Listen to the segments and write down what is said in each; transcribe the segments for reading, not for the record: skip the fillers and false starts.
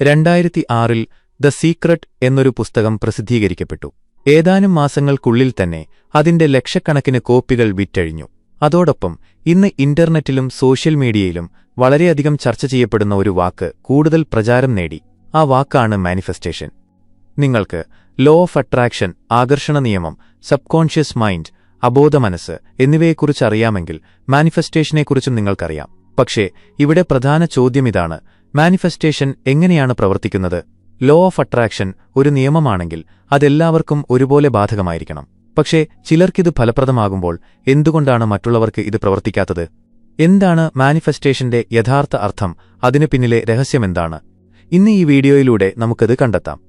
2006-ൽ the secret എന്നൊരു പുസ്തകം പ്രസിദ്ധീകരിക്കപ്പെട്ടു. ഏതാനും മാസങ്ങൾക്കുള്ളിൽ തന്നെ അതിന്റെ ലക്ഷക്കണക്കിന് കോപ്പികൾ വിറ്റഴിഞ്ഞു. അതോടൊപ്പം ഇന്ന് ഇന്റർനെറ്റിലും സോഷ്യൽ മീഡിയയിലും വളരെയധികം ചർച്ച ചെയ്യപ്പെടുന്ന ഒരു വാക്ക് കൂടുതൽ പ്രചാരം നേടി. ആ വാക്കാണ് മാനിഫെസ്റ്റേഷൻ. നിങ്ങൾക്ക് ലോ ഓഫ് അട്രാക്ഷൻ, ആകർഷണ നിയമം, സബ്കോൺഷ്യസ് മൈൻഡ്, അബോധമനസ്സ് എന്നിവയെക്കുറിച്ച് അറിയാമെങ്കിൽ മാനിഫെസ്റ്റേഷനെക്കുറിച്ചും നിങ്ങൾക്കറിയാം. പക്ഷേ ഇവിടെ പ്രധാന ചോദ്യമിതാണ്: മാനിഫെസ്റ്റേഷൻ എങ്ങനെയാണ് പ്രവർത്തിക്കുന്നത്? ലോ ഓഫ് അട്രാക്ഷൻ ഒരു നിയമമാണെങ്കിൽ അതെല്ലാവർക്കും ഒരുപോലെ ബാധകമായിരിക്കണം. പക്ഷേ ചിലർക്കിത് ഫലപ്രദമാകുമ്പോൾ എന്തുകൊണ്ടാണ് മറ്റുള്ളവർക്ക് ഇത് പ്രവർത്തിക്കാത്തത്? എന്താണ് മാനിഫെസ്റ്റേഷന്റെ യഥാർത്ഥ അർത്ഥം? അതിനു പിന്നിലെ രഹസ്യമെന്താണ്? ഇന്ന് ഈ വീഡിയോയിലൂടെ നമുക്കത് കണ്ടെത്താം.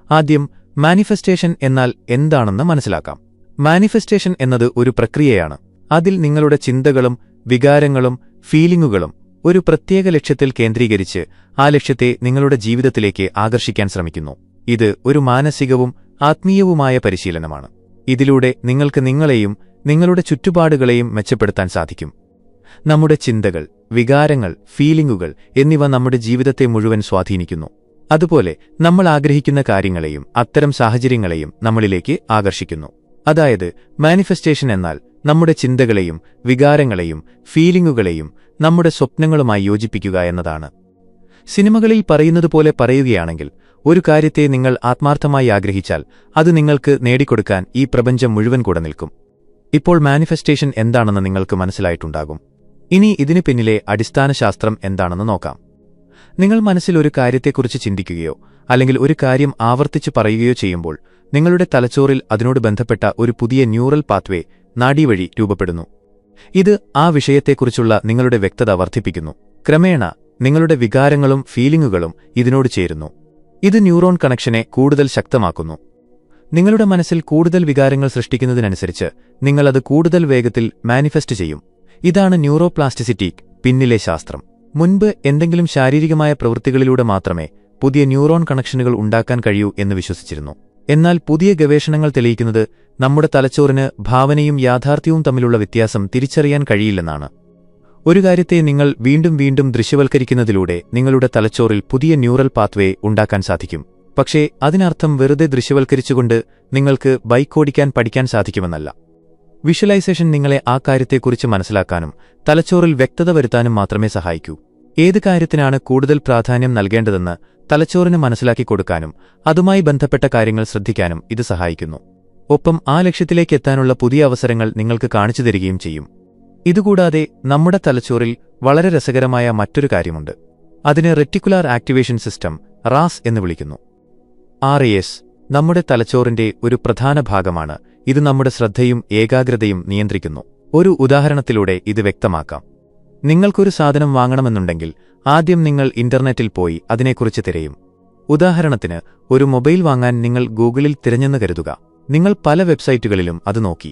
ആദ്യം മാനിഫെസ്റ്റേഷൻ എന്നാൽ എന്താണെന്ന് മനസ്സിലാക്കാം. മാനിഫെസ്റ്റേഷൻ എന്നത് ഒരു പ്രക്രിയയാണ്. അതിൽ നിങ്ങളുടെ ചിന്തകളും വികാരങ്ങളും ഫീലിംഗുകളും ഒരു പ്രത്യേക ലക്ഷ്യത്തിൽ കേന്ദ്രീകരിച്ച് ആ ലക്ഷ്യത്തെ നിങ്ങളുടെ ജീവിതത്തിലേക്ക് ആകർഷിക്കാൻ ശ്രമിക്കുന്നു. ഇത് ഒരു മാനസികവും ആത്മീയവുമായ പരിശീലനമാണ്. ഇതിലൂടെ നിങ്ങൾക്ക് നിങ്ങളെയും നിങ്ങളുടെ ചുറ്റുപാടുകളെയും മെച്ചപ്പെടുത്താൻ സാധിക്കും. നമ്മുടെ ചിന്തകൾ, വികാരങ്ങൾ, ഫീലിംഗുകൾ എന്നിവ നമ്മുടെ ജീവിതത്തെ മുഴുവൻ സ്വാധീനിക്കുന്നു. അതുപോലെ നമ്മൾ ആഗ്രഹിക്കുന്ന കാര്യങ്ങളെയും അത്തരം സാഹചര്യങ്ങളെയും നമ്മളിലേക്ക് ആകർഷിക്കുന്നു. അതായത് മാനിഫെസ്റ്റേഷൻ എന്നാൽ നമ്മുടെ ചിന്തകളെയും വികാരങ്ങളെയും ഫീലിംഗുകളെയും നമ്മുടെ സ്വപ്നങ്ങളുമായി യോജിപ്പിക്കുക എന്നതാണ്. സിനിമകളിൽ പറയുന്നതുപോലെ പറയുകയാണെങ്കിൽ, ഒരു കാര്യത്തെ നിങ്ങൾ ആത്മാർത്ഥമായി ആഗ്രഹിച്ചാൽ അത് നിങ്ങൾക്ക് നേടിക്കൊടുക്കാൻ ഈ പ്രപഞ്ചം മുഴുവൻ കൂടെ നിൽക്കും. ഇപ്പോൾ മാനിഫെസ്റ്റേഷൻ എന്താണെന്ന് നിങ്ങൾക്ക് മനസ്സിലായിട്ടുണ്ടാകും. ഇനി ഇതിനു പിന്നിലെ അടിസ്ഥാന ശാസ്ത്രം എന്താണെന്ന് നോക്കാം. നിങ്ങൾ മനസ്സിൽ ഒരു കാര്യത്തെക്കുറിച്ച് ചിന്തിക്കുകയോ അല്ലെങ്കിൽ ഒരു കാര്യം ആവർത്തിച്ച് പറയുകയോ ചെയ്യുമ്പോൾ നിങ്ങളുടെ തലച്ചോറിൽ അതിനോട് ബന്ധപ്പെട്ട ഒരു പുതിയ ന്യൂറൽ പാത്വേ, നാഡീവഴി രൂപപ്പെടുന്നു. ഇത് ആ വിഷയത്തെക്കുറിച്ചുള്ള നിങ്ങളുടെ വ്യക്തത വർദ്ധിപ്പിക്കുന്നു. ക്രമേണ നിങ്ങളുടെ വികാരങ്ങളും ഫീലിംഗുകളും ഇതിനോട് ചേരുന്നു. ഇത് ന്യൂറോൺ കണക്ഷനെ കൂടുതൽ ശക്തമാക്കുന്നു. നിങ്ങളുടെ മനസ്സിൽ കൂടുതൽ വികാരങ്ങൾ സൃഷ്ടിക്കുന്നതിനനുസരിച്ച് നിങ്ങളത് കൂടുതൽ വേഗത്തിൽ മാനിഫെസ്റ്റ് ചെയ്യും. ഇതാണ് ന്യൂറോപ്ലാസ്റ്റിസിറ്റി പിന്നിലെ ശാസ്ത്രം. മുൻപ് എന്തെങ്കിലും ശാരീരികമായ പ്രവൃത്തികളിലൂടെ മാത്രമേ പുതിയ ന്യൂറോൺ കണക്ഷനുകൾ ഉണ്ടാക്കാൻ കഴിയൂ എന്ന് വിശ്വസിച്ചിരുന്നു. എന്നാൽ പുതിയ ഗവേഷണങ്ങൾ തെളിയിക്കുന്നത് നമ്മുടെ തലച്ചോറിന് ഭാവനയും യാഥാർത്ഥ്യവും തമ്മിലുള്ള വ്യത്യാസം തിരിച്ചറിയാൻ കഴിയില്ലെന്നാണ്. ഒരു കാര്യത്തെ നിങ്ങൾ വീണ്ടും വീണ്ടും ദൃശ്യവൽക്കരിക്കുന്നതിലൂടെ നിങ്ങളുടെ തലച്ചോറിൽ പുതിയ ന്യൂറൽ പാത്വേ ഉണ്ടാക്കാൻ സാധിക്കും. പക്ഷേ അതിനർത്ഥം വെറുതെ ദൃശ്യവൽക്കരിച്ചുകൊണ്ട് നിങ്ങൾക്ക് ബൈക്ക് ഓടിക്കാൻ പഠിക്കാൻ സാധിക്കുമെന്നല്ല. വിഷ്വലൈസേഷൻ നിങ്ങളെ ആ കാര്യത്തെക്കുറിച്ച് മനസ്സിലാക്കാനും തലച്ചോറിൽ വ്യക്തത വരുത്താനും മാത്രമേ സഹായിക്കൂ. ഏത് കാര്യത്തിനാണ് കൂടുതൽ പ്രാധാന്യം നൽകേണ്ടതെന്ന് തലച്ചോറിന് മനസ്സിലാക്കി കൊടുക്കാനും അതുമായി ബന്ധപ്പെട്ട കാര്യങ്ങൾ ശ്രദ്ധിക്കാനും ഇത് സഹായിക്കുന്നു. ഒപ്പം ആ ലക്ഷ്യത്തിലേക്ക് എത്താനുള്ള പുതിയ അവസരങ്ങൾ നിങ്ങൾക്ക് കാണിച്ചു തരികയും ചെയ്യും. ഇതുകൂടാതെ നമ്മുടെ തലച്ചോറിൽ വളരെ രസകരമായ മറ്റൊരു കാര്യമുണ്ട്. അതിനെ റെറ്റിക്കുലാർ ആക്ടിവേഷൻ സിസ്റ്റം, റാസ് എന്ന് വിളിക്കുന്നു. RAS നമ്മുടെ തലച്ചോറിന്റെ ഒരു പ്രധാന ഭാഗമാണ്. ഇത് നമ്മുടെ ശ്രദ്ധയും ഏകാഗ്രതയും നിയന്ത്രിക്കുന്നു. ഒരു ഉദാഹരണത്തിലൂടെ ഇത് വ്യക്തമാക്കാം. നിങ്ങൾക്കൊരു സാധനം വാങ്ങണമെന്നുണ്ടെങ്കിൽ ആദ്യം നിങ്ങൾ ഇന്റർനെറ്റിൽ പോയി അതിനെക്കുറിച്ച് തിരയും. ഉദാഹരണത്തിന്, ഒരു മൊബൈൽ വാങ്ങാൻ നിങ്ങൾ ഗൂഗിളിൽ തിരഞ്ഞെന്ന് കരുതുക. നിങ്ങൾ പല വെബ്സൈറ്റുകളിലും അത് നോക്കി.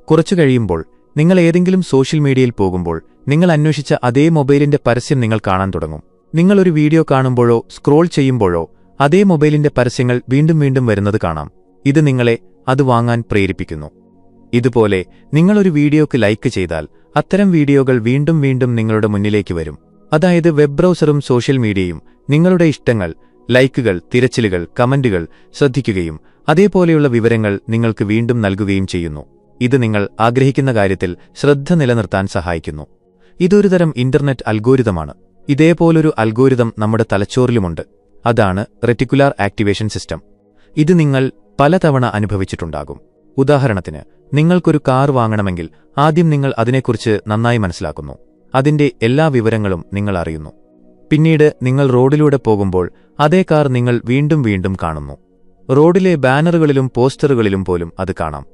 കുറച്ചു കഴിയുമ്പോൾ നിങ്ങൾ ഏതെങ്കിലും സോഷ്യൽ മീഡിയയിൽ പോകുമ്പോൾ നിങ്ങൾ അന്വേഷിച്ച അതേ മൊബൈലിന്റെ പരസ്യം നിങ്ങൾ കാണാൻ തുടങ്ങും. നിങ്ങൾ ഒരു വീഡിയോ കാണുമ്പോഴോ സ്ക്രോൾ ചെയ്യുമ്പോഴോ അതേ മൊബൈലിന്റെ പരസ്യങ്ങൾ വീണ്ടും വീണ്ടും വരുന്നത് കാണാം. ഇത് നിങ്ങളെ അത് വാങ്ങാൻ പ്രേരിപ്പിക്കുന്നു. ഇതുപോലെ നിങ്ങളൊരു വീഡിയോക്ക് ലൈക്ക് ചെയ്താൽ അത്തരം വീഡിയോകൾ വീണ്ടും വീണ്ടും നിങ്ങളുടെ മുന്നിലേക്ക് വരും. അതായത് വെബ് ബ്രൗസറും സോഷ്യൽ മീഡിയയും നിങ്ങളുടെ ഇഷ്ടങ്ങൾ, ലൈക്കുകൾ, തിരച്ചിലുകൾ, കമന്റുകൾ ശ്രദ്ധിക്കുകയും അതേപോലെയുള്ള വിവരങ്ങൾ നിങ്ങൾക്ക് വീണ്ടും നൽകുകയും ചെയ്യുന്നു. ഇത് നിങ്ങൾ ആഗ്രഹിക്കുന്ന കാര്യത്തിൽ ശ്രദ്ധ നിലനിർത്താൻ സഹായിക്കുന്നു. ഇതൊരു തരം ഇന്റർനെറ്റ് അൽഗോരിതമാണ്. ഇതേപോലൊരു അൽഗോരിതം നമ്മുടെ തലച്ചോറിലുമുണ്ട്. അതാണ് റെറ്റിക്കുലാർ ആക്ടിവേഷൻ സിസ്റ്റം. ഇത് നിങ്ങൾ പലതവണ അനുഭവിച്ചിട്ടുണ്ടാകും. ഉദാഹരണത്തിന്, നിങ്ങൾക്കൊരു കാർ വാങ്ങണമെങ്കിൽ ആദ്യം നിങ്ങൾ അതിനെക്കുറിച്ച് നന്നായി മനസ്സിലാക്കുന്നു. അതിന്റെ എല്ലാ വിവരങ്ങളും നിങ്ങൾ അറിയുന്നു. പിന്നീട് നിങ്ങൾ റോഡിലൂടെ പോകുമ്പോൾ അതേ കാർ നിങ്ങൾ വീണ്ടും വീണ്ടും കാണുന്നു. റോഡിലെ ബാനറുകളിലും പോസ്റ്ററുകളിലും പോലും അത് കാണാം.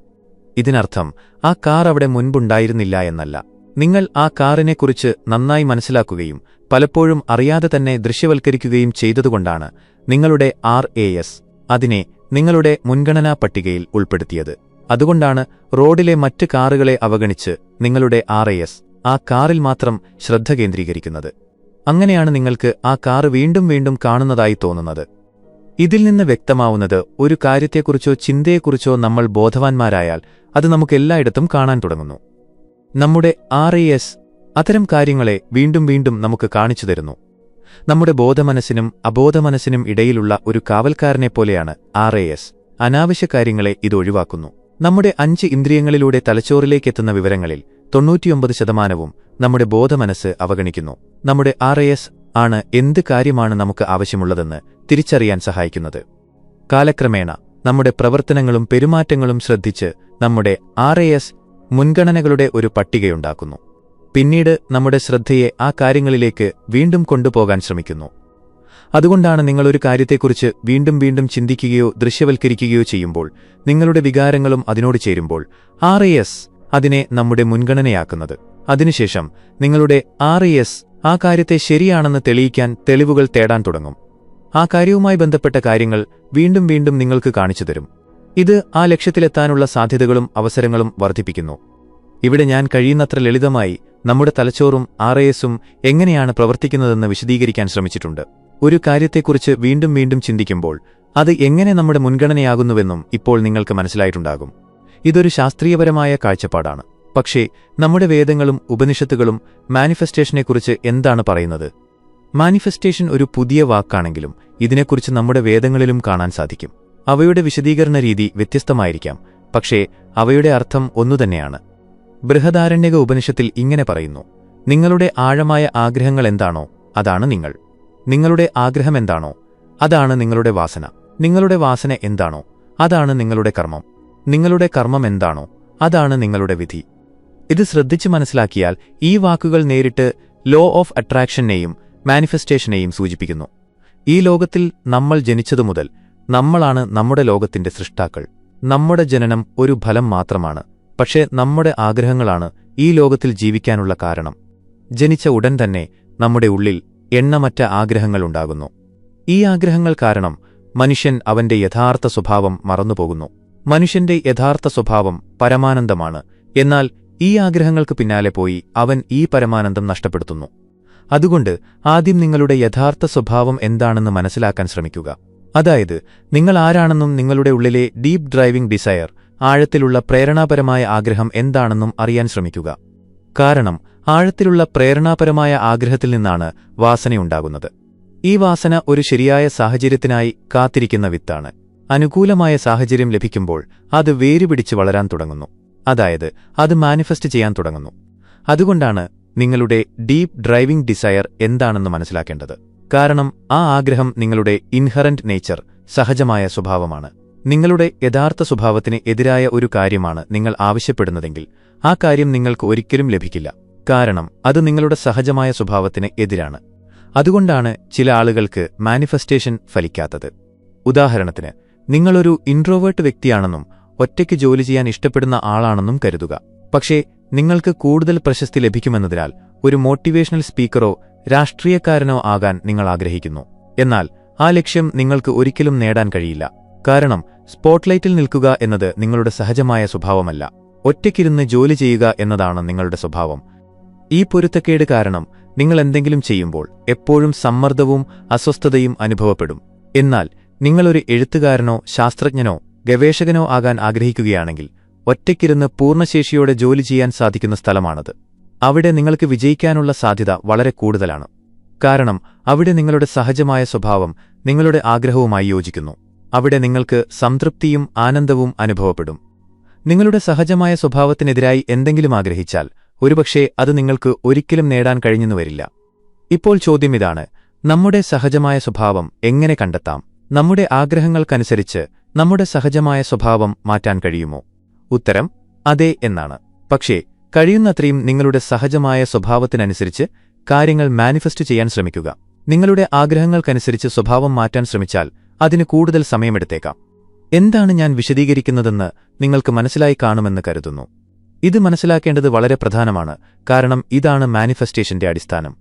ഇതിനർത്ഥം ആ കാർ അവിടെ മുൻപുണ്ടായിരുന്നില്ല എന്നല്ല. നിങ്ങൾ ആ കാറിനെക്കുറിച്ച് നന്നായി മനസ്സിലാക്കുകയും പലപ്പോഴും അറിയാതെ തന്നെ ദൃശ്യവൽക്കരിക്കുകയും ചെയ്തതുകൊണ്ടാണ് നിങ്ങളുടെ RAS അതിനെ നിങ്ങളുടെ മുൻഗണനാ പട്ടികയിൽ ഉൾപ്പെടുത്തിയത്. അതുകൊണ്ടാണ് റോഡിലെ മറ്റ് കാറുകളെ അവഗണിച്ച് നിങ്ങളുടെ RAS ആ കാറിൽ മാത്രം ശ്രദ്ധ കേന്ദ്രീകരിക്കുന്നത്. അങ്ങനെയാണ് നിങ്ങൾക്ക് ആ കാറ് വീണ്ടും വീണ്ടും കാണുന്നതായി തോന്നുന്നത്. ഇതിൽ നിന്ന് വ്യക്തമാവുന്നത്, ഒരു കാര്യത്തെക്കുറിച്ചോ ചിന്തയെക്കുറിച്ചോ നമ്മൾ ബോധവാന്മാരായാൽ അത് നമുക്കെല്ലായിടത്തും കാണാൻ തുടങ്ങുന്നു. നമ്മുടെ RAS അത്തരം കാര്യങ്ങളെ വീണ്ടും വീണ്ടും നമുക്ക് കാണിച്ചു തരുന്നു. നമ്മുടെ ബോധമനസ്സിനും അബോധമനസ്സിനും ഇടയിലുള്ള ഒരു കാവൽക്കാരനെപ്പോലെയാണ് RAS. അനാവശ്യ കാര്യങ്ങളെ ഇത് ഒഴിവാക്കുന്നു. നമ്മുടെ 5 ഇന്ദ്രിയങ്ങളിലൂടെ തലച്ചോറിലേക്കെത്തുന്ന വിവരങ്ങളിൽ 99% നമ്മുടെ ബോധമനസ്സ് അവഗണിക്കുന്നു. നമ്മുടെ RAS ആണ് എന്ത് കാര്യമാണ് നമുക്ക് ആവശ്യമുള്ളതെന്ന് തിരിച്ചറിയാൻ സഹായിക്കുന്നത്. കാലക്രമേണ നമ്മുടെ പ്രവർത്തനങ്ങളും പെരുമാറ്റങ്ങളും ശ്രദ്ധിച്ച് നമ്മുടെ RAS മുൻഗണനകളുടെ ഒരു പട്ടികയുണ്ടാക്കുന്നു. പിന്നീട് നമ്മുടെ ശ്രദ്ധയെ ആ കാര്യങ്ങളിലേക്ക് വീണ്ടും കൊണ്ടുപോകാൻ ശ്രമിക്കുന്നു. അതുകൊണ്ടാണ് നിങ്ങളൊരു കാര്യത്തെക്കുറിച്ച് വീണ്ടും വീണ്ടും ചിന്തിക്കുകയോ ദൃശ്യവൽക്കരിക്കുകയോ ചെയ്യുമ്പോൾ നിങ്ങളുടെ വികാരങ്ങളും അതിനോട് ചേരുമ്പോൾ RAS അതിനെ നമ്മുടെ മുൻഗണനയാക്കുന്നത്. അതിനുശേഷം നിങ്ങളുടെ RAS ആ കാര്യത്തെ ശരിയാണെന്ന് തെളിയിക്കാൻ തെളിവുകൾ തേടാൻ തുടങ്ങും. ആ കാര്യവുമായി ബന്ധപ്പെട്ട കാര്യങ്ങൾ വീണ്ടും വീണ്ടും നിങ്ങൾക്ക് കാണിച്ചു തരും. ഇത് ആ ലക്ഷ്യത്തിലെത്താനുള്ള സാധ്യതകളും അവസരങ്ങളും വർദ്ധിപ്പിക്കുന്നു. ഇവിടെ ഞാൻ കഴിയുന്നത്ര ലളിതമായി നമ്മുടെ തലച്ചോറും RASഉം എങ്ങനെയാണ് പ്രവർത്തിക്കുന്നതെന്ന് വിശദീകരിക്കാൻ ശ്രമിച്ചിട്ടുണ്ട്. ഒരു കാര്യത്തെക്കുറിച്ച് വീണ്ടും വീണ്ടും ചിന്തിക്കുമ്പോൾ അത് എങ്ങനെ നമ്മുടെ മുൻഗണനയാകുന്നുവെന്നും ഇപ്പോൾ നിങ്ങൾക്ക് മനസ്സിലായിട്ടുണ്ടാകും. ഇതൊരു ശാസ്ത്രീയപരമായ കാഴ്ചപ്പാടാണ്. പക്ഷേ നമ്മുടെ വേദങ്ങളും ഉപനിഷത്തുകളും മാനിഫെസ്റ്റേഷനെക്കുറിച്ച് എന്താണ് പറയുന്നത്? മാനിഫെസ്റ്റേഷൻ ഒരു പുതിയ വാക്കാണെങ്കിലും ഇതിനെക്കുറിച്ച് നമ്മുടെ വേദങ്ങളിലും കാണാൻ സാധിക്കും. അവയുടെ വിശദീകരണ രീതി വ്യത്യസ്തമായിരിക്കാം, പക്ഷേ അവയുടെ അർത്ഥം ഒന്നുതന്നെയാണ്. ബൃഹദാരണ്യക ഉപനിഷത്തിൽ ഇങ്ങനെ പറയുന്നു: നിങ്ങളുടെ ആഴമായ ആഗ്രഹങ്ങൾ എന്താണോ അതാണ് നിങ്ങൾ. നിങ്ങളുടെ ആഗ്രഹം എന്താണോ അതാണ് നിങ്ങളുടെ വാസന. നിങ്ങളുടെ വാസന എന്താണോ അതാണ് നിങ്ങളുടെ കർമ്മം. നിങ്ങളുടെ കർമ്മം എന്താണോ അതാണ് നിങ്ങളുടെ വിധി. ഇത് ശ്രദ്ധിച്ച് മനസ്സിലാക്കിയാൽ ഈ വാക്കുകൾ നേരിട്ട് ലോ ഓഫ് അട്രാക്ഷനെയും മാനിഫെസ്റ്റേഷനെയും സൂചിപ്പിക്കുന്നു. ഈ ലോകത്തിൽ നമ്മൾ ജനിച്ചതുമുതൽ നമ്മളാണ് നമ്മുടെ ലോകത്തിന്റെ സൃഷ്ടാക്കൾ. നമ്മുടെ ജനനം ഒരു ഫലം മാത്രമാണ്, പക്ഷേ നമ്മുടെ ആഗ്രഹങ്ങളാണ് ഈ ലോകത്തിൽ ജീവിക്കാനുള്ള കാരണം. ജനിച്ച ഉടൻ തന്നെ നമ്മുടെ ഉള്ളിൽ എണ്ണമറ്റ ആഗ്രഹങ്ങളുണ്ടാകുന്നു. ഈ ആഗ്രഹങ്ങൾ കാരണം മനുഷ്യൻ അവന്റെ യഥാർത്ഥ സ്വഭാവം മറന്നുപോകുന്നു. മനുഷ്യന്റെ യഥാർത്ഥ സ്വഭാവം പരമാനന്ദമാണ്. എന്നാൽ ഈ ആഗ്രഹങ്ങൾക്ക് പിന്നാലെ പോയി അവൻ ഈ പരമാനന്ദം നഷ്ടപ്പെടുത്തുന്നു. അതുകൊണ്ട് ആദ്യം നിങ്ങളുടെ യഥാർത്ഥ സ്വഭാവം എന്താണെന്ന് മനസ്സിലാക്കാൻ ശ്രമിക്കുക. അതായത് നിങ്ങൾ ആരാണെന്നും നിങ്ങളുടെ ഉള്ളിലെ ഡീപ് ഡ്രൈവിംഗ് ഡിസയർ, ആഴത്തിലുള്ള പ്രേരണാപരമായ ആഗ്രഹം എന്താണെന്നും അറിയാൻ ശ്രമിക്കുക. കാരണം ആഴത്തിലുള്ള പ്രേരണാപരമായ ആഗ്രഹത്തിൽ നിന്നാണ് വാസനയുണ്ടാകുന്നത്. ഈ വാസന ഒരു ശരിയായ സാഹചര്യത്തിനായി കാത്തിരിക്കുന്ന വിത്താണ്. അനുകൂലമായ സാഹചര്യം ലഭിക്കുമ്പോൾ അത് വേരുപിടിച്ച് വളരാൻ തുടങ്ങുന്നു. അതായത് അത് മാനിഫെസ്റ്റ് ചെയ്യാൻ തുടങ്ങുന്നു. അതുകൊണ്ടാണ് നിങ്ങളുടെ ഡീപ് ഡ്രൈവിംഗ് ഡിസയർ എന്താണെന്ന് മനസ്സിലാക്കേണ്ടത്. കാരണം ആ ആഗ്രഹം നിങ്ങളുടെ ഇൻഹറന്റ് നേച്ചർ, സഹജമായ സ്വഭാവമാണ്. നിങ്ങളുടെ യഥാർത്ഥ സ്വഭാവത്തിന് എതിരായ ഒരു കാര്യമാണ് നിങ്ങൾ ആവശ്യപ്പെടുന്നതെങ്കിൽ ആ കാര്യം നിങ്ങൾക്ക് ഒരിക്കലും ലഭിക്കില്ല. കാരണം അത് നിങ്ങളുടെ സഹജമായ സ്വഭാവത്തിന് എതിരാണ്. അതുകൊണ്ടാണ് ചില ആളുകൾക്ക് മാനിഫെസ്റ്റേഷൻ ഫലിക്കാത്തത്. ഉദാഹരണത്തിന്, നിങ്ങളൊരു ഇൻട്രോവേർട്ട് വ്യക്തിയാണെന്നും ഒറ്റയ്ക്ക് ജോലി ചെയ്യാൻ ഇഷ്ടപ്പെടുന്ന ആളാണെന്നും കരുതുക. പക്ഷേ നിങ്ങൾക്ക് കൂടുതൽ പ്രശസ്തി ലഭിക്കുമെന്നതിനാൽ ഒരു മോട്ടിവേഷണൽ സ്പീക്കറോ രാഷ്ട്രീയക്കാരനോ ആകാൻ നിങ്ങൾ ആഗ്രഹിക്കുന്നു. എന്നാൽ ആ ലക്ഷ്യം നിങ്ങൾക്ക് ഒരിക്കലും നേടാൻ കഴിയില്ല. കാരണം സ്പോട്ട്ലൈറ്റിൽ നിൽക്കുക എന്നത് നിങ്ങളുടെ സഹജമായ സ്വഭാവമല്ല. ഒറ്റയ്ക്കിരുന്ന് ജോലി ചെയ്യുക എന്നതാണ് നിങ്ങളുടെ സ്വഭാവം. ഈ പൊരുത്തക്കേട് കാരണം നിങ്ങൾ എന്തെങ്കിലും ചെയ്യുമ്പോൾ എപ്പോഴും സമ്മർദ്ദവും അസ്വസ്ഥതയും അനുഭവപ്പെടും. എന്നാൽ നിങ്ങളൊരു എഴുത്തുകാരനോ ശാസ്ത്രജ്ഞനോ ഗവേഷകനോ ആകാൻ ആഗ്രഹിക്കുകയാണെങ്കിൽ ഒറ്റയ്ക്കിരുന്ന് പൂർണ്ണശേഷിയോടെ ജോലി ചെയ്യാൻ സാധിക്കുന്ന സ്ഥലമാണത്. അവിടെ നിങ്ങൾക്ക് വിജയിക്കാനുള്ള സാധ്യത വളരെ കൂടുതലാണ്. കാരണം അവിടെ നിങ്ങളുടെ സഹജമായ സ്വഭാവം നിങ്ങളുടെ ആഗ്രഹവുമായി യോജിക്കുന്നു. അവിടെ നിങ്ങൾക്ക് സംതൃപ്തിയും ആനന്ദവും അനുഭവപ്പെടും. നിങ്ങളുടെ സഹജമായ സ്വഭാവത്തിനെതിരായി എന്തെങ്കിലും ആഗ്രഹിച്ചാൽ ഒരുപക്ഷേ അത് നിങ്ങൾക്ക് ഒരിക്കലും നേടാൻ കഴിഞ്ഞെന്നു വരില്ല. ഇപ്പോൾ ചോദ്യം ഇതാണ്: നമ്മുടെ സഹജമായ സ്വഭാവം എങ്ങനെ കണ്ടെത്താം? നമ്മുടെ ആഗ്രഹങ്ങൾക്കനുസരിച്ച് നമ്മുടെ സഹജമായ സ്വഭാവം മാറ്റാൻ കഴിയുമോ? ഉത്തരം അതെ എന്നാണ്. പക്ഷേ കഴിയുന്നത്രയും നിങ്ങളുടെ സഹജമായ സ്വഭാവത്തിനനുസരിച്ച് കാര്യങ്ങൾ മാനിഫെസ്റ്റ് ചെയ്യാൻ ശ്രമിക്കുക. നിങ്ങളുടെ ആഗ്രഹങ്ങൾക്കനുസരിച്ച് സ്വഭാവം മാറ്റാൻ ശ്രമിച്ചാൽ അതിന് കൂടുതൽ സമയമെടുത്തേക്കാം. എന്താണ് ഞാൻ വിശദീകരിക്കുന്നതെന്ന് നിങ്ങൾക്ക് മനസ്സിലായി കാണുമെന്ന് കരുതുന്നു. ഇത് മനസ്സിലാക്കേണ്ടത് വളരെ പ്രധാനമാണ്. കാരണം ഇതാണ് മാനിഫെസ്റ്റേഷന്റെ അടിസ്ഥാനം.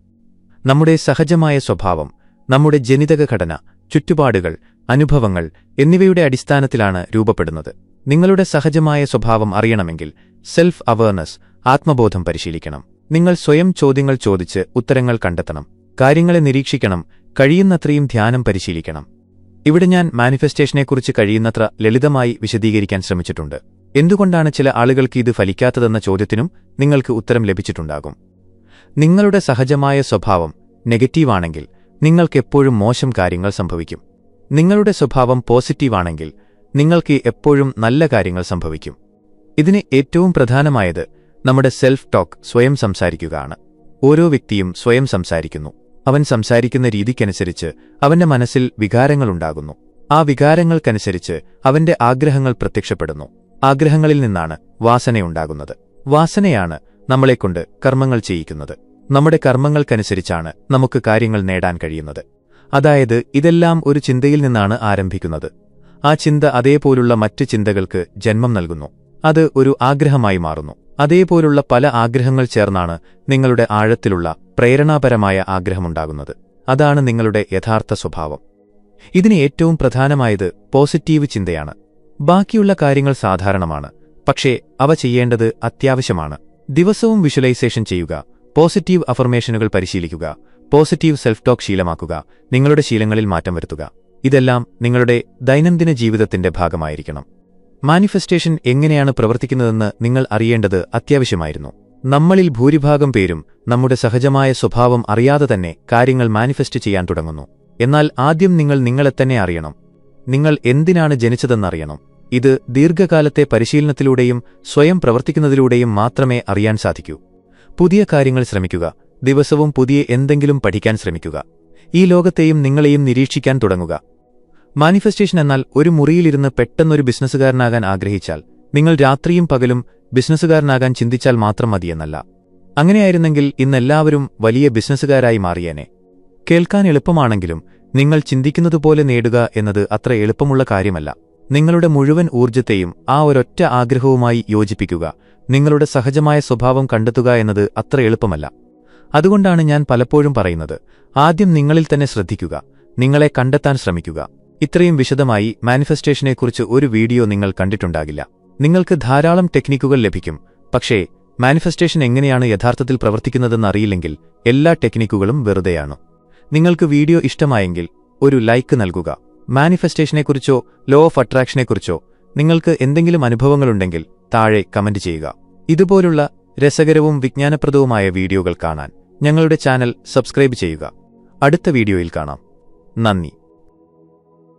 നമ്മുടെ സഹജമായ സ്വഭാവം നമ്മുടെ ജനിതക ഘടന, ചുറ്റുപാടുകൾ, അനുഭവങ്ങൾ എന്നിവയുടെ അടിസ്ഥാനത്തിലാണ് രൂപപ്പെടുന്നത്. നിങ്ങളുടെ സഹജമായ സ്വഭാവം അറിയണമെങ്കിൽ സെൽഫ് അവയർനെസ്, ആത്മബോധം പരിശീലിക്കണം. നിങ്ങൾ സ്വയം ചോദ്യങ്ങൾ ചോദിച്ച് ഉത്തരങ്ങൾ കണ്ടെത്തണം. കാര്യങ്ങളെ നിരീക്ഷിക്കണം. കഴിയുന്നത്രയും ധ്യാനം പരിശീലിക്കണം. ഇവിടെ ഞാൻ മാനിഫെസ്റ്റേഷനെക്കുറിച്ച് കഴിയുന്നത്ര ലളിതമായി വിശദീകരിക്കാൻ ശ്രമിച്ചിട്ടുണ്ട്. എന്തുകൊണ്ടാണ് ചില ആളുകൾക്ക് ഇത് ഫലിക്കാത്തതെന്ന ചോദ്യത്തിനും നിങ്ങൾക്ക് ഉത്തരം ലഭിച്ചിട്ടുണ്ടാകും. നിങ്ങളുടെ സഹജമായ സ്വഭാവം നെഗറ്റീവാണെങ്കിൽ നിങ്ങൾക്കെപ്പോഴും മോശം കാര്യങ്ങൾ സംഭവിക്കും. നിങ്ങളുടെ സ്വഭാവം പോസിറ്റീവാണെങ്കിൽ നിങ്ങൾക്ക് എപ്പോഴും നല്ല കാര്യങ്ങൾ സംഭവിക്കും. ഇതിന് ഏറ്റവും പ്രധാനമായത് നമ്മുടെ സെൽഫ് ടോക്ക്, സ്വയം സംസാരിക്കുകയാണ്. ഓരോ വ്യക്തിയും സ്വയം സംസാരിക്കുന്നു. അവൻ സംസാരിക്കുന്ന രീതിക്കനുസരിച്ച് അവന്റെ മനസ്സിൽ വികാരങ്ങളുണ്ടാകുന്നു. ആ വികാരങ്ങൾക്കനുസരിച്ച് അവന്റെ ആഗ്രഹങ്ങൾ പ്രത്യക്ഷപ്പെടുന്നു. ആഗ്രഹങ്ങളിൽ നിന്നാണ് വാസനയുണ്ടാകുന്നത്. വാസനയാണ് നമ്മളെക്കൊണ്ട് കർമ്മങ്ങൾ ചെയ്യിക്കുന്നത്. നമ്മുടെ കർമ്മങ്ങൾക്കനുസരിച്ചാണ് നമുക്ക് കാര്യങ്ങൾ നേടാൻ കഴിയുന്നത്. അതായത് ഇതെല്ലാം ഒരു ചിന്തയിൽ നിന്നാണ് ആരംഭിക്കുന്നത്. ആ ചിന്ത അതേപോലുള്ള മറ്റ് ചിന്തകൾക്ക് ജന്മം നൽകുന്നു. അത് ഒരു ആഗ്രഹമായി മാറുന്നു. അതേപോലുള്ള പല ആഗ്രഹങ്ങൾ ചേർന്നാണ് നിങ്ങളുടെ ആഴത്തിലുള്ള പ്രേരണാപരമായ ആഗ്രഹമുണ്ടാകുന്നത്. അതാണ് നിങ്ങളുടെ യഥാർത്ഥ സ്വഭാവം. ഇതിന് ഏറ്റവും പ്രധാനമായത് പോസിറ്റീവ് ചിന്തയാണ്. ബാക്കിയുള്ള കാര്യങ്ങൾ സാധാരണമാണ്, പക്ഷേ അവ ചെയ്യേണ്ടത് അത്യാവശ്യമാണ്. ദിവസവും വിഷ്വലൈസേഷൻ ചെയ്യുക, പോസിറ്റീവ് അഫർമേഷനുകൾ പരിശീലിക്കുക, പോസിറ്റീവ് സെൽഫ് ടോക്ക് ശീലമാക്കുക, നിങ്ങളുടെ ശീലങ്ങളിൽ മാറ്റം വരുത്തുക. ഇതെല്ലാം നിങ്ങളുടെ ദൈനംദിന ജീവിതത്തിന്റെ ഭാഗമായിരിക്കണം. മാനിഫെസ്റ്റേഷൻ എങ്ങനെയാണ് പ്രവർത്തിക്കുന്നതെന്ന് നിങ്ങൾ അറിയേണ്ടത് അത്യാവശ്യമായിരുന്നു. നമ്മളിൽ ഭൂരിഭാഗം പേരും നമ്മുടെ സഹജമായ സ്വഭാവം അറിയാതെ തന്നെ കാര്യങ്ങൾ മാനിഫെസ്റ്റ് ചെയ്യാൻ തുടങ്ങുന്നു. എന്നാൽ ആദ്യം നിങ്ങൾ നിങ്ങളെത്തന്നെ അറിയണം. നിങ്ങൾ എന്തിനാണ് ജനിച്ചതെന്നറിയണം. ഇത് ദീർഘകാലത്തെ പരിശീലനത്തിലൂടെയും സ്വയം പ്രവർത്തിക്കുന്നതിലൂടെയും മാത്രമേ അറിയാൻ സാധിക്കൂ. പുതിയ കാര്യങ്ങൾ ശ്രമിക്കുക. ദിവസവും പുതിയ എന്തെങ്കിലും പഠിക്കാൻ ശ്രമിക്കുക. ഈ ലോകത്തെയും നിങ്ങളെയും നിരീക്ഷിക്കാൻ തുടങ്ങുക. മാനിഫെസ്റ്റേഷൻ എന്നാൽ ഒരു മുറിയിലിരുന്ന് പെട്ടെന്നൊരു ബിസിനസ്സുകാരനാകാൻ ആഗ്രഹിച്ചാൽ നിങ്ങൾ രാത്രിയും പകലും ബിസിനസ്സുകാരനാകാൻ ചിന്തിച്ചാൽ മാത്രം മതിയെന്നല്ല. അങ്ങനെയായിരുന്നെങ്കിൽ ഇന്നെല്ലാവരും വലിയ ബിസിനസ്സുകാരായി മാറിയേനെ. കേൾക്കാൻ എളുപ്പമാണെങ്കിലും നിങ്ങൾ ചിന്തിക്കുന്നതുപോലെ നേടുക എന്നത് അത്ര എളുപ്പമുള്ള കാര്യമല്ല. നിങ്ങളുടെ മുഴുവൻ ഊർജ്ജത്തെയും ആ ഒരൊറ്റ ആഗ്രഹവുമായി യോജിപ്പിക്കുക, നിങ്ങളുടെ സഹജമായ സ്വഭാവം കണ്ടെത്തുക എന്നത് അത്ര എളുപ്പമല്ല. അതുകൊണ്ടാണ് ഞാൻ പലപ്പോഴും പറയുന്നത്, ആദ്യം നിങ്ങളിൽ തന്നെ ശ്രദ്ധിക്കുക, നിങ്ങളെ കണ്ടെത്താൻ ശ്രമിക്കുക. ഇത്രയും വിശദമായി മാനിഫെസ്റ്റേഷനെക്കുറിച്ച് ഒരു വീഡിയോ നിങ്ങൾ കണ്ടിട്ടുണ്ടാകില്ല. നിങ്ങൾക്ക് ധാരാളം ടെക്നിക്കുകൾ ലഭിക്കും. പക്ഷേ മാനിഫെസ്റ്റേഷൻ എങ്ങനെയാണ് യഥാർത്ഥത്തിൽ പ്രവർത്തിക്കുന്നതെന്നറിയില്ലെങ്കിൽ എല്ലാ ടെക്നിക്കുകളും വെറുതെയാണ്. നിങ്ങൾക്ക് വീഡിയോ ഇഷ്ടമായെങ്കിൽ ഒരു ലൈക്ക് നൽകുക. മാനിഫെസ്റ്റേഷനെക്കുറിച്ചോ ലോ ഓഫ് അട്രാക്ഷനെക്കുറിച്ചോ നിങ്ങൾക്ക് എന്തെങ്കിലും അനുഭവങ്ങളുണ്ടെങ്കിൽ താഴെ കമന്റ് ചെയ്യുക. ഇതുപോലുള്ള രസകരവും വിജ്ഞാനപ്രദവുമായ വീഡിയോകൾ കാണാൻ ഞങ്ങളുടെ ചാനൽ സബ്സ്ക്രൈബ് ചെയ്യുക. അടുത്ത വീഡിയോയിൽ കാണാം. നന്ദി.